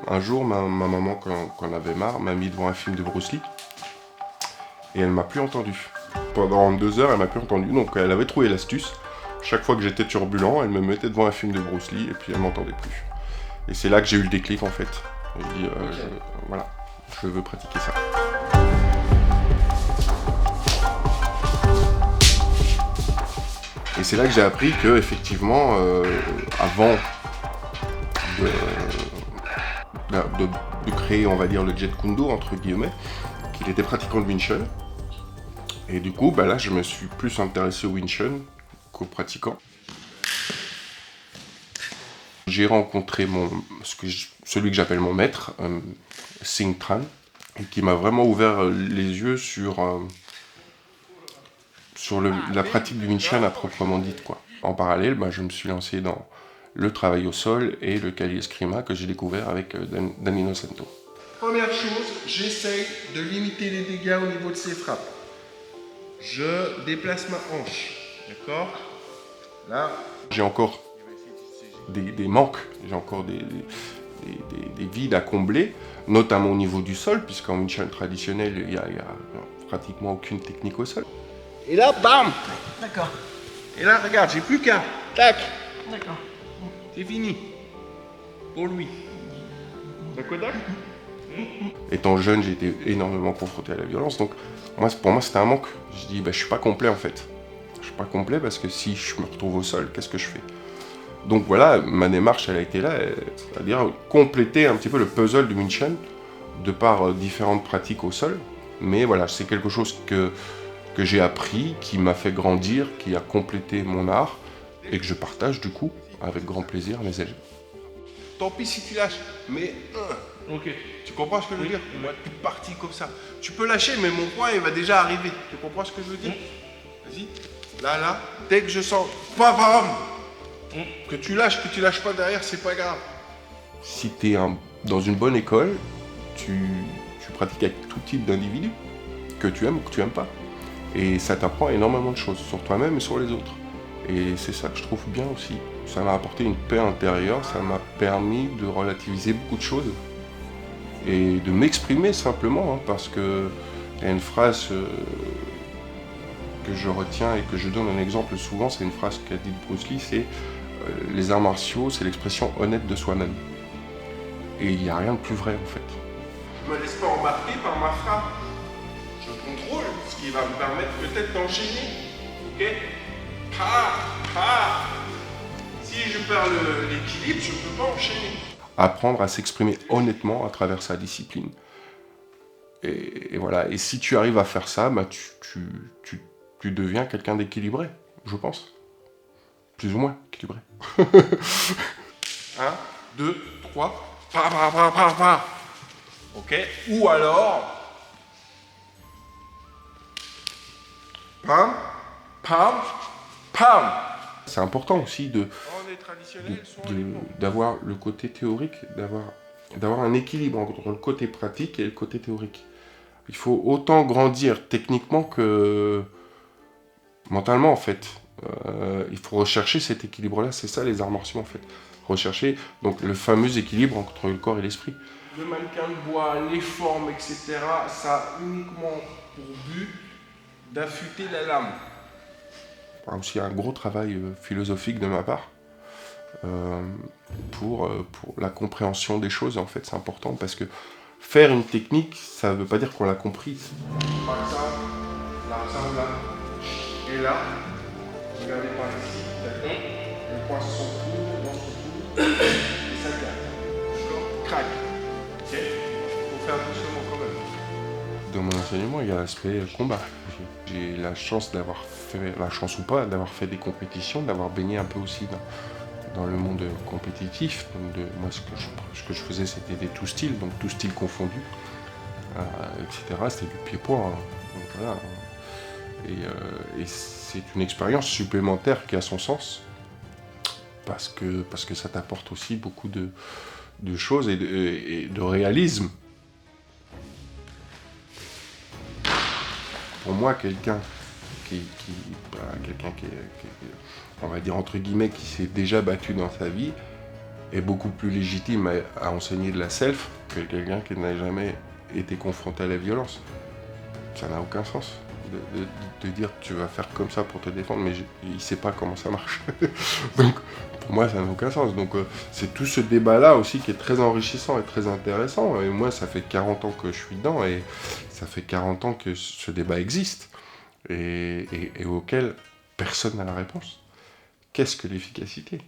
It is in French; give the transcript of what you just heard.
Un jour, ma maman, quand on avait marre, m'a mis devant un film de Bruce Lee. Et elle m'a plus entendu. Pendant 2 heures, elle m'a plus entendu. Donc elle avait trouvé l'astuce. Chaque fois que j'étais turbulent, elle me mettait devant un film de Bruce Lee et puis elle m'entendait plus. Et c'est là que j'ai eu le déclic en fait. J'ai dit, voilà, je veux pratiquer ça. Et c'est là que j'ai appris que effectivement, avant de créer, on va dire, le Jet Kundo entre guillemets, qu'il était pratiquant de Wing Chun. Et du coup, là, je me suis plus intéressé au Wing Chun qu'au pratiquant. J'ai rencontré celui que j'appelle mon maître, Sing Tran, et qui m'a vraiment ouvert les yeux sur la pratique du Wing Chun à proprement dite, quoi. En parallèle, je me suis lancé dans le travail au sol et le Kali Eskrima que j'ai découvert avec Dan Innocento. Première chose, j'essaye de limiter les dégâts au niveau de ces frappes. Je déplace ma hanche, d'accord? Là. J'ai encore des manques, j'ai encore des vides à combler, notamment au niveau du sol, puisqu'en Wing Chun traditionnel, il y a pratiquement aucune technique au sol. Et là, bam! D'accord. Et là, regarde, j'ai plus qu'un. Tac! D'accord. C'est fini. Pour lui. D'accord? Étant jeune, j'ai été énormément confronté à la violence, donc pour moi c'était un manque. Je dis, je suis pas complet en fait. Je suis pas complet parce que si je me retrouve au sol, qu'est-ce que je fais? Donc voilà, ma démarche elle a été là, c'est-à-dire compléter un petit peu le puzzle du Wing Chun de par différentes pratiques au sol. Mais voilà, c'est quelque chose que j'ai appris, qui m'a fait grandir, qui a complété mon art et que je partage du coup avec grand plaisir à mes élèves. Tant pis si tu lâches, mais ok. Tu comprends ce que je veux dire? Moi, toute partie comme ça. Tu peux lâcher, mais mon point, il va déjà arriver. Tu comprends ce que je veux dire? Vas-y. Là, dès que je sens, bam, que tu lâches pas derrière, c'est pas grave. Si tu es dans une bonne école, tu pratiques avec tout type d'individus, que tu aimes ou que tu aimes pas. Et ça t'apprend énormément de choses sur toi-même et sur les autres. Et c'est ça que je trouve bien aussi. Ça m'a apporté une paix intérieure, ça m'a permis de relativiser beaucoup de choses et de m'exprimer simplement, parce que il y a une phrase que je retiens et que je donne un exemple souvent, c'est une phrase qu'a dit Bruce Lee, c'est les arts martiaux, c'est l'expression honnête de soi-même. Et il n'y a rien de plus vrai en fait. Je me laisse pas embarquer par ma frappe. Je contrôle, ce qui va me permettre peut-être d'enchaîner. Ok? Si je perds l'équilibre, je ne peux pas enchaîner. Apprendre à s'exprimer honnêtement à travers sa discipline. Et voilà, et si tu arrives à faire ça, tu deviens quelqu'un d'équilibré, je pense. Plus ou moins équilibré. 1, 2, 3, ok? Ou alors, pam. C'est important aussi d'avoir le côté théorique, d'avoir un équilibre entre le côté pratique et le côté théorique. Il faut autant grandir techniquement que mentalement en fait. Il faut rechercher cet équilibre-là, c'est ça les arts martiaux en fait. Rechercher donc le fameux équilibre entre le corps et l'esprit. Le mannequin de bois, les formes, etc., ça a uniquement pour but d'affûter la lame. Il y a aussi un gros travail philosophique de ma part pour la compréhension des choses, en fait c'est important parce que faire une technique, ça ne veut pas dire qu'on l'a comprise. Par exemple, là, et là, regardez par ici, d'accord? Les points sont courts, et ça casse. D'accord? Crac. Ok? Faut faire doucement quand même. Dans mon enseignement, il y a l'aspect combat. J'ai la chance d'avoir fait des compétitions, d'avoir baigné un peu aussi dans le monde compétitif. Donc moi, ce que je faisais, c'était des tout styles, donc tout style confondu, etc. C'était du pied-point. Donc voilà. Et c'est une expérience supplémentaire qui a son sens, parce que ça t'apporte aussi beaucoup de choses et de réalisme. Pour moi, quelqu'un qui on va dire entre guillemets, qui s'est déjà battu dans sa vie, est beaucoup plus légitime à enseigner de la self que quelqu'un qui n'a jamais été confronté à la violence. Ça n'a aucun sens de dire tu vas faire comme ça pour te défendre, mais il ne sait pas comment ça marche. Donc pour moi ça n'a aucun sens. Donc c'est tout ce débat-là aussi qui est très enrichissant et très intéressant. Et moi ça fait 40 ans que je suis dedans et ça fait 40 ans que ce débat existe et auquel personne n'a la réponse. Qu'est-ce que l'efficacité ?